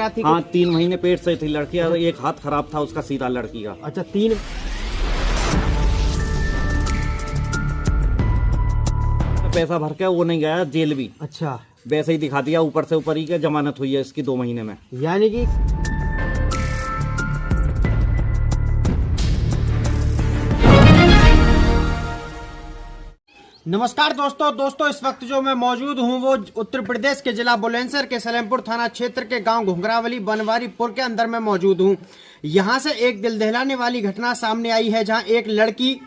लटका थी? हाँ, 3 महीने पेट से थी लड़की और एक हाथ खराब था उसका सीधा लड़की का। अच्छा 3 पैसा भर के वो नहीं गया जेल भी। अच्छा, वैसे ही दिखा दिया ऊपर से ऊपर ही के जमानत हुई है इसकी 2 महीने में। यानी कि नमस्कार दोस्तों, इस वक्त जो मैं मौजूद हूं वो उत्तर प्रदेश के जिला बुलंदशहर के सलेमपुर थाना क्षेत्र के गांव घुंघरावली बनवारीपुर के अंदर मैं मौजूद हूं। यहां से एक दिल दहलाने वाली घटना सामने आई है, जहां एक लड़की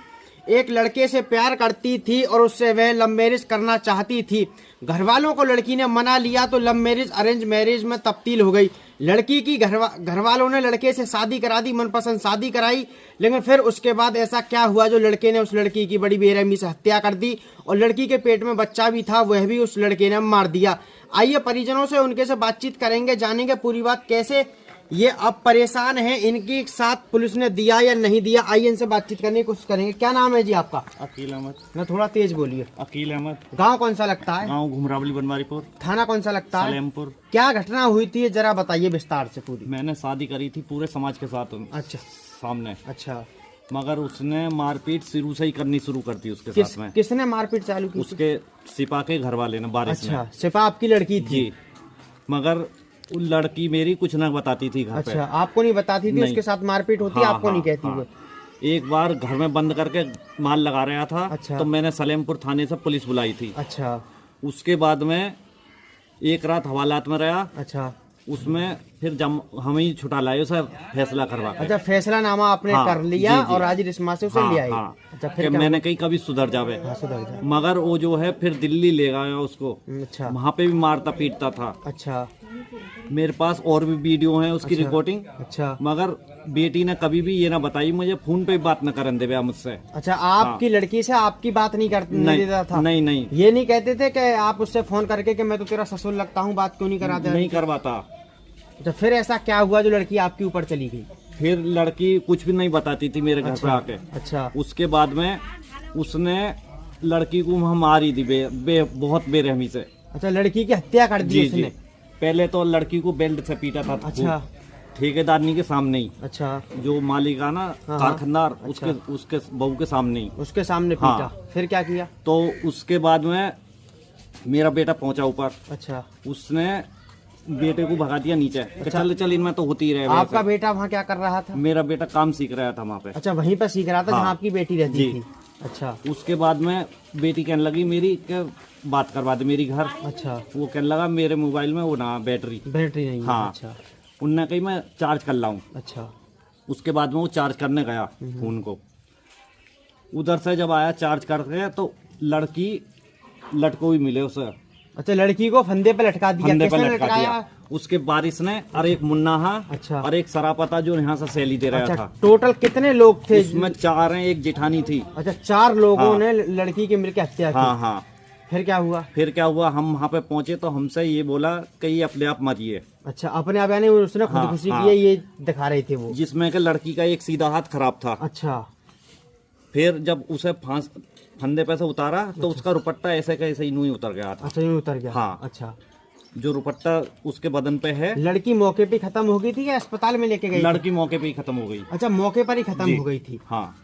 एक लड़के से प्यार करती थी और उससे वह लव मैरिज करना चाहती थी। घर वालों को लड़की ने मना लिया तो लव मैरिज अरेंज मैरिज में तब्दील हो गई। लड़की की घर वालों ने लड़के से शादी करा दी, मनपसंद शादी कराई, लेकिन फिर उसके बाद ऐसा क्या हुआ जो लड़के ने उस लड़की की बड़ी बेरहमी से हत्या कर दी और लड़की के पेट में बच्चा भी था, वह भी उस लड़के ने मार दिया। आइए परिजनों से उनके से बातचीत करेंगे, जानेंगे पूरी बात कैसे ये अब परेशान है, इनके साथ पुलिस ने दिया या नहीं दिया। आइए इनसे बातचीत करने की कोशिश करेंगे। क्या नाम है जी आपका? अकील अहमद। मैं थोड़ा तेज बोलिए। अकील अहमद। गांव कौन सा लगता है? गांव घुंघरावली बनवारीपुर। थाना कौन सा लगता है? सलेमपुर। क्या घटना हुई थी जरा बताइए विस्तार से पूरी। मैंने शादी करी थी पूरे समाज के साथ अच्छा सामने, अच्छा। मगर उसने मारपीट शुरू से ही करनी शुरू कर दी उसके साथ में। किसने मारपीट चालू की? उसके सिपा के घर वाले ने बारिश में। अच्छा, सिपा आपकी लड़की थी? जी, मगर वो लड़की मेरी कुछ न बताती थी घर पे। अच्छा, आपको नहीं बताती थी? उसके साथ मारपीट होती? हाँ, आपको नहीं कहती वो? एक बार घर में बंद करके माल लगा रहा था। अच्छा। तो मैंने सलेमपुर थाने से पुलिस बुलाई थी। अच्छा। उसके बाद में एक रात हवालात में रहा। अच्छा। उसमें फिर हम ही छुटा लाए उसे फैसला करवा के। अच्छा, फैसला नामा आपने कर लिया? जी, जी। और आज रिश्मा से उसे ले आए? अच्छा, फिर मैंने कही कभी सुधर जावे। सुधर जाए। मगर वो जो है फिर दिल्ली ले गया उसको। अच्छा। वहाँ पे भी मारता पीटता था। अच्छा। मेरे पास और भी वीडियो है उसकी। अच्छा। रिकॉर्डिंग। अच्छा। मगर बेटी ने कभी भी ये ना बताई मुझे, फोन पे बात न करने देवे मुझसे। अच्छा, आपकी लड़की से आपकी बात नहीं देता था? नहीं। ये नहीं कहते थे कि आप उससे फोन करके कि मैं तो तेरा ससुर लगता हूँ, बात क्यों नहीं कराते? नहीं करवाता। तो फिर ऐसा क्या हुआ जो लड़की आपके ऊपर चली गई? फिर लड़की कुछ भी नहीं बताती थी मेरे घर पे आके। अच्छा। उसके बाद में उसने लड़की को मारी थी बहुत बेरहमी से। अच्छा, लड़की की हत्या कर दी उसने? पहले तो लड़की को बेल्ट से पीटा था। अच्छा। ठेकेदारनी के सामने ही। अच्छा। जो मालिक है ना कारखानदार, उसके बहू के सामने ही। उसके सामने पीटा। फिर क्या किया? तो उसके बाद में मेरा बेटा पहुंचा ऊपर। अच्छा। उसने बेटे को भगा दिया नीचे। अच्छा। चल इनमें तो होती रहे। आपका बेटा वहाँ क्या कर रहा था? मेरा बेटा काम सीख रहा था वहाँ पे। अच्छा, वहीं पे सीख रहा था जहाँ आपकी बेटी रहती थी? अच्छा। उसके बाद में बेटी कहने लगी मेरी के बात करवा दे मेरी घर। अच्छा। वो कहने लगा मेरे मोबाइल में वो ना बैटरी नहीं है। हाँ। अच्छा। उनने कही मैं चार्ज कर लाऊं। अच्छा। उसके बाद में वो चार्ज करने गया फोन को। उधर से जब आया चार्ज करके तो लड़की लटको भी मिले उसे। अच्छा, लड़की को फंदे पे लटका दिया? फंदे पे लटका दिया। उसके बारिश ने और एक मुन्ना। अच्छा। और एक सरापता जो यहाँ से सैली दे रहा था। टोटल कितने लोग थे? उसमें 4 हैं, एक जेठानी थी। अच्छा, 4 लोगों ने लड़की की मिलकर हत्या की? हाँ। फिर क्या हुआ? हम वहाँ पे पहुँचे तो हमसे ये बोला कि ये अपने आप मरिए। अच्छा, अपने आप यानी उसने खुदकुशी की है, ये दिखा रहे थे वो? जिसमें कि लड़की का एक सीधा हाथ खराब था। अच्छा। फिर जब उसे फंदे पे से उतारा तो उसका रुपट्टा ऐसे का ऐसे ही यूं ही उतर गया था। अच्छा, यूं उतर गया? हाँ। अच्छा। जो रुपट्टा उसके बदन पे है। लड़की मौके पे खत्म हो गई थी या अस्पताल में लेके गई? लड़की मौके पे ही खत्म हो गई। अच्छा, मौके पर ही खत्म हो गई थी? हाँ।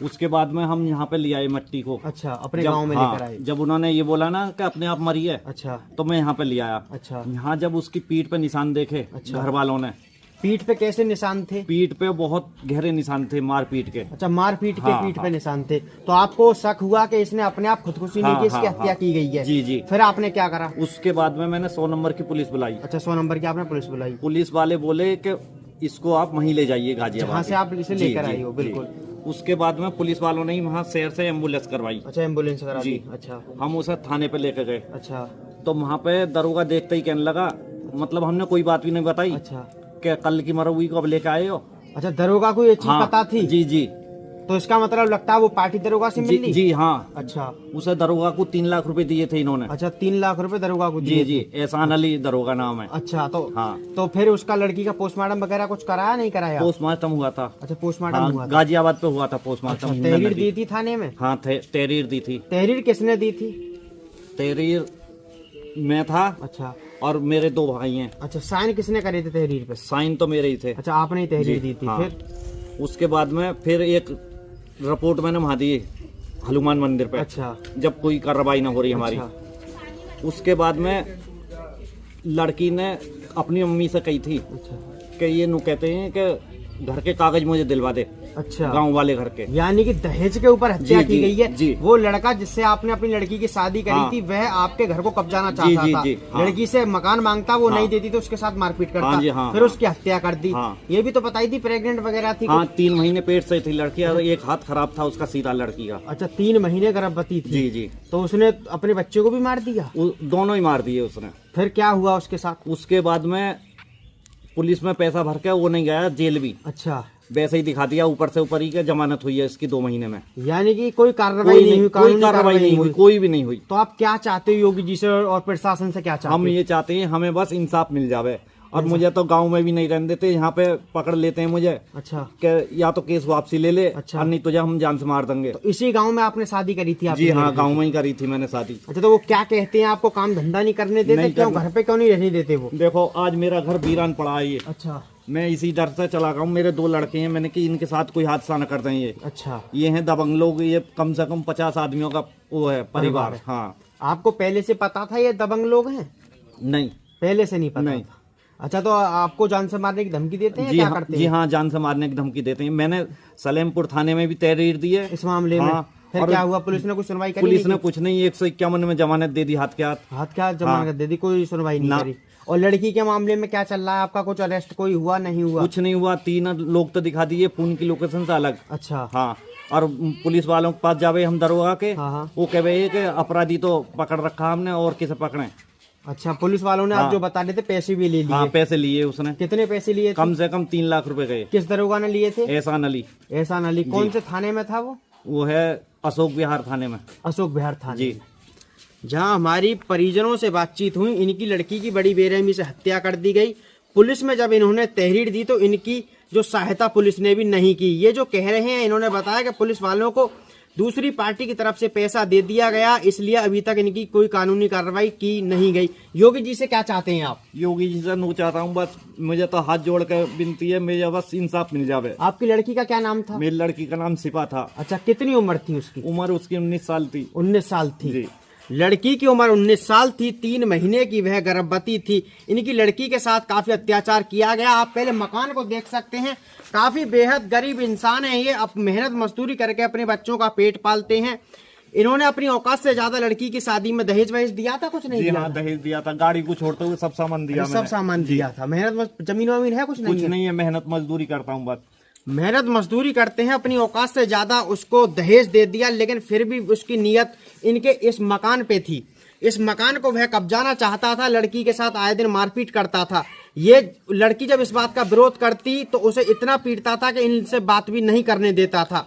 उसके बाद में हम यहाँ पे ले आए मट्टी को। अच्छा, अपने गांव में लेकर आए? जब उन्होंने ये बोला ना कि अपने आप मरी है। अच्छा। तो मैं यहाँ पे ले आया। अच्छा। यहाँ जब उसकी पीठ पे निशान देखे घर वालों ने। पीठ पे कैसे निशान थे? पीठ पे बहुत गहरे निशान थे मारपीट के। अच्छा, मारपीट के पीठ पे निशान थे। तो आपको शक हुआ कि इसने अपने आप खुदकुशी नहीं की, इसकी हत्या की गई है? जी। फिर आपने क्या करा? उसके बाद में मैंने 100 नंबर की पुलिस बुलाई। अच्छा, 100 नंबर की आपने पुलिस बुलाई? पुलिस वाले बोले कि इसको आप वहीं ले जाइए गाजियाबाद, जहाँ से आप इसे लेकर आई हो। बिल्कुल। उसके बाद में पुलिस वालों ने वहाँ शहर से एम्बुलेंस करवाई। अच्छा, एम्बुलेंस करा दी। अच्छा। हम उसे थाने पे लेकर गए। अच्छा। तो वहाँ पे दरोगा देखते ही कहने लगा, मतलब हमने कोई बात भी नहीं बताई। अच्छा। क्या कल की मरौई को अब लेके आए हो? अच्छा, दरोगा को ये चीज पता थी? जी। तो इसका मतलब लगता है वो पार्टी दरोगा से मिली? जी हाँ। अच्छा। उसे दरोगा को 3 लाख रुपए दिए थे इन्होंने। अच्छा, 3 लाख रुपए दरोगा को दिए? जी। एहसान अली दरोगा नाम है। अच्छा। तो हाँ। तो फिर उसका लड़की का पोस्टमार्टम वगैरह कुछ कराया नहीं कराया? पोस्टमार्टम हुआ था। अच्छा, पोस्टमार्टम हुआ था? गाजियाबाद पे हुआ था पोस्टमार्टम। तहरीर दी थी थाने में? हाँ, तहरीर दी थी। तहरीर किसने दी थी? तहरीर मैं था। अच्छा। और मेरे 2 भाई हैं। अच्छा, साइन किसने करे थे तहरीर पे? साइन तो मेरे ही थे। अच्छा, आपने ही तहरीर दी थी। हाँ। फिर उसके बाद में फिर एक रिपोर्ट मैंने वहाँ दी हनुमान मंदिर पे। अच्छा, जब कोई कार्रवाई ना हो रही हमारी। अच्छा। उसके बाद में लड़की ने अपनी मम्मी से कही थी अच्छा, कि ये नु कहते हैं कि घर के कागज मुझे दिलवा दे, अच्छा, गांव वाले घर के। यानी कि दहेज के ऊपर हत्या की गई है। जी। वो लड़का जिससे आपने अपनी लड़की की शादी करी हाँ। थी, वह आपके घर को कब्जाना चाहता था। हाँ। लड़की से मकान मांगता, वो हाँ। नहीं देती तो उसके साथ मारपीट करता। हाँ जी, हाँ, फिर हाँ। उसकी हत्या कर दी। हाँ। ये भी तो बताई थी प्रेग्नेंट वगैरह थी। हाँ, 3 महीने पेट से थी लड़की और एक हाथ खराब था उसका सीधा लड़की का। अच्छा, 3 महीने गर्भवती थी। जी जी। तो उसने अपने बच्चे को भी मार दिया? दोनों ही मार दिए उसने। फिर क्या हुआ उसके साथ? उसके बाद में पुलिस में पैसा भर के वो नहीं गया जेल भी, अच्छा, वैसे ही दिखा दिया ऊपर से ऊपर ही के जमानत हुई है इसकी 2 महीने में। यानी कि कोई कार्रवाई नहीं हुई, कोई कानूनी कार्रवाई नहीं हुई, कोई भी नहीं हुई। तो आप क्या चाहते हो योगी जी से और प्रशासन से क्या चाहते हम हो? ये चाहते हैं हमें बस इंसाफ मिल जावे। और मुझे तो गांव में भी नहीं रहने देते, यहाँ पे पकड़ लेते हैं मुझे अच्छा, कि या तो केस वापसी ले ले, अच्छा। और नहीं तुझे हम जान से मार देंगे। तो इसी गांव में आपने शादी करी थी? जी हाँ, गांव में ही करी थी मैंने शादी। अच्छा, तो वो क्या कहते हैं, आपको काम धंधा नहीं करने देते? नहीं क्यों करने- घर पे क्यों नहीं रहने देते वो? देखो आज मेरा घर वीरान पड़ा है ये, अच्छा, मैं इसी डर से चला गया हूँ। मेरे 2 लड़के हैं, मैंने कि इनके साथ कोई हादसा न कर दें। ये अच्छा, ये हैं दबंग लोग, ये कम से कम 50 आदमियों का वो है परिवार। है। हाँ। आपको पहले से पता था ये दबंग लोग हैं? नहीं। पहले से नहीं पता नहीं। था। अच्छा, तो आपको जान से मारने की धमकी देते हैं? जी क्या हाँ, करते जी हैं हाँ, जान से मारने की धमकी देते हैं। मैंने सलेमपुर थाने में भी तहरीर दी है इस मामले में? हाँ। फिर और क्या हुआ? पुलिस ने कुछ सुनवाई करी? पुलिस नहीं ने कुछ नहीं, 151 में जमानत दे दी हाथ के हाथ। हाथ क्या जमानत दे दी? कोई सुनवाई नहीं ना। करी? और लड़की के मामले में क्या चल रहा है आपका? कुछ अरेस्ट कोई हुआ नहीं हुआ? कुछ नहीं हुआ। 3 लोग तो दिखा दिए फोन की लोकेशन से अलग। अच्छा, हाँ। और पुलिस वालों के पास जावे हम दरोगा के, हाँ, हाँ। वो कहे कि अपराधी तो पकड़ रखा हमने और किसे पकड़े। अच्छा, पुलिस वालों ने आप हाँ। जो बता रहे थे पैसे भी ले लिए? हाँ, पैसे लिए उसने। कितने पैसे लिए थे? कम से कम 3 लाख रुपए गए। किस दरोगा ने लिए थे? एहसान अली। एहसान अली। कौन से थाने में था वो? वो है अशोक विहार थाने में। अशोक विहार थाने जी। में। जहां हमारी परिजनों से बातचीत हुई, इनकी लड़की की बड़ी बेरहमी से हत्या कर दी गई। पुलिस में जब इन्होंने तहरीर दी तो इनकी जो सहायता पुलिस ने भी नहीं की। ये जो कह रहे हैं, इन्होंने बताया कि पुलिस वालों को दूसरी पार्टी की तरफ से पैसा दे दिया गया, इसलिए अभी तक इनकी कोई कानूनी कार्रवाई की नहीं गई। योगी जी से क्या चाहते हैं आप? योगी जी से नू चाहता हूँ बस, मुझे तो हाथ जोड़ कर विनती है, मुझे बस इंसाफ मिल जावे। आपकी लड़की का क्या नाम था? मेरी लड़की का नाम सिपा था। अच्छा, कितनी उम्र थी उसकी? उम्र उसकी 19 साल थी। 19 साल थी। जी। लड़की की उम्र 19 साल थी, 3 महीने की वह गर्भवती थी। इनकी लड़की के साथ काफी अत्याचार किया गया। आप पहले मकान को देख सकते हैं, काफी बेहद गरीब इंसान है ये। अब मेहनत मजदूरी करके अपने बच्चों का पेट पालते हैं। इन्होंने अपनी औकात से ज्यादा लड़की की शादी में दहेज वहेज दिया था? कुछ नहीं जी दिया हाँ, था? दहेज दिया था, गाड़ी को छोड़ते हुए सब सामान दिया सब मैंने। सामान दिया था। मेहनत जमीन वमीन है? कुछ नहीं कुछ है? नहीं है, मेहनत मजदूरी करता हूँ बस। मेहनत मजदूरी करते हैं, अपनी औकात से ज्यादा उसको दहेज दे दिया, लेकिन फिर भी उसकी नीयत इनके इस मकान पे थी। इस मकान को वह कब्जाना चाहता था, लड़की के साथ आए दिन मारपीट करता था। ये लड़की जब इस बात का विरोध करती तो उसे इतना पीटता था कि इनसे बात भी नहीं करने देता था।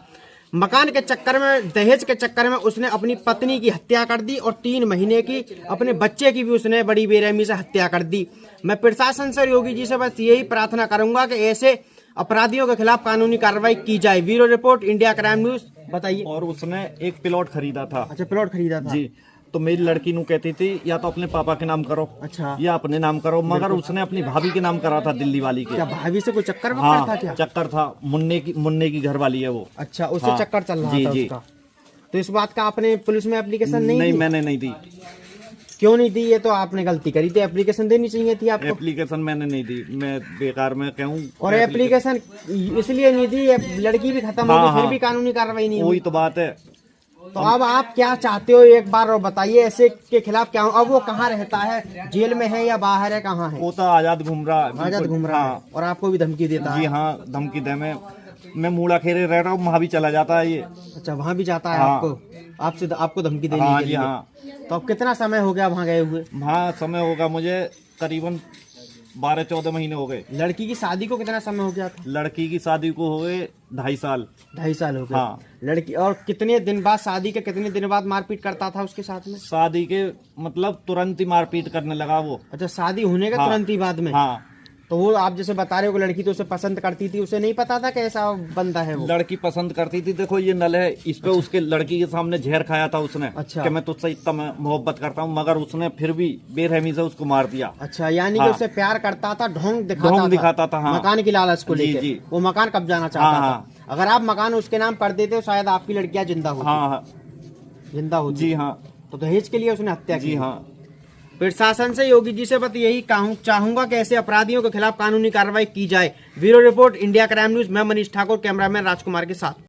मकान के चक्कर में, दहेज के चक्कर में उसने अपनी पत्नी की हत्या कर दी और 3 महीने की अपने बच्चे की भी उसने बड़ी बेरहमी से हत्या कर दी। मैं प्रशासन से, योगी जी से बस यही प्रार्थना करूंगा कि ऐसे अपराधियों के खिलाफ कानूनी कार्रवाई की जाए। Bureau report, India crime news. बताइए। और उसने एक प्लॉट खरीदा था। अच्छा, प्लॉट खरीदा था? जी। तो मेरी लड़की नू कहती थी या तो अपने पापा के नाम करो, अच्छा, या अपने नाम करो, मगर उसने अपनी भाभी के नाम करा था, दिल्ली वाली के। क्या भाभी से कोई चक्कर हाँ, था क्या? चक्कर था। मुन्ने की घर वाली है वो। अच्छा, उससे हाँ, चक्कर चल रहा जी, था जी। उसका। तो इस बात का आपने पुलिस में एप्लीकेशन नहीं दी? मैंने नहीं दी। क्यों नहीं दी? ये तो आपने गलती करी थी, एप्लीकेशन देनी चाहिए थी आपको। एप्लीकेशन मैंने नहीं दी, मैं बेकार में कहूँ। और एप्लीकेशन इसलिए नहीं दी, ये लड़की भी खत्म हो गई, फिर भी कानूनी कार्रवाई नहीं हुई। वही तो बात है। तो अब आप क्या चाहते हो एक बार और बताइए, ऐसे के खिलाफ क्या हो? अब वो कहाँ रहता है? जेल में है या बाहर है? कहाँ है? वो तो आजाद घूम रहा है। आजाद घूम रहा है। और आपको भी धमकी देता जी है? हाँ, धमकी दे। मैं मूड़ा खेरे रह रहा हूँ, वहाँ भी चला जाता है ये। अच्छा, वहाँ भी जाता है? हाँ। आपको धमकी देने हाँ के जी लिए? हाँ। तो अब कितना समय हो गया वहाँ गए हुए? वहाँ समय होगा मुझे करीबन 12-14 महीने हो गए। लड़की की शादी को कितना समय हो गया था? लड़की की शादी को हो गए 2.5 साल। 2.5 साल हो गए। हाँ। लड़की, और कितने दिन बाद, शादी के कितने दिन बाद मारपीट करता था उसके साथ में? शादी के मतलब तुरंत ही मारपीट करने लगा वो। अच्छा, शादी होने के हाँ। तुरंत ही बाद में? हाँ। तो वो आप जैसे बता रहे हो कि लड़की तो उसे पसंद करती थी, उसे नहीं पता था कि ऐसा बंदा है वो? लड़की पसंद करती थी। देखो ये नल है, इस पे उसके लड़की के सामने जहर खाया था उसने। अच्छा। कि मैं तुझसे इतना मोहब्बत करता हूँ, मगर उसने फिर भी बेरहमी से उसको मार दिया। अच्छा, यानी कि हाँ। उसे प्यार करता था, ढोंग दिखाता था। हाँ। मकान की लालच को जी, लेकर जी। वो मकान कब्जाना चाहता हाँ, था। अगर आप मकान उसके नाम कर देते तो शायद आपकी लड़कियां जिंदा होती। हाँ, जिंदा होती। जी हाँ। तो दहेज के लिए उसने हत्या की। जी हाँ। प्रशासन से योगी जी से बस यही चाहूंगा कि ऐसे अपराधियों के खिलाफ कानूनी कार्रवाई की जाए। Bureau report, India crime news. मैं मनीष ठाकुर, कैमरामैन राजकुमार के साथ।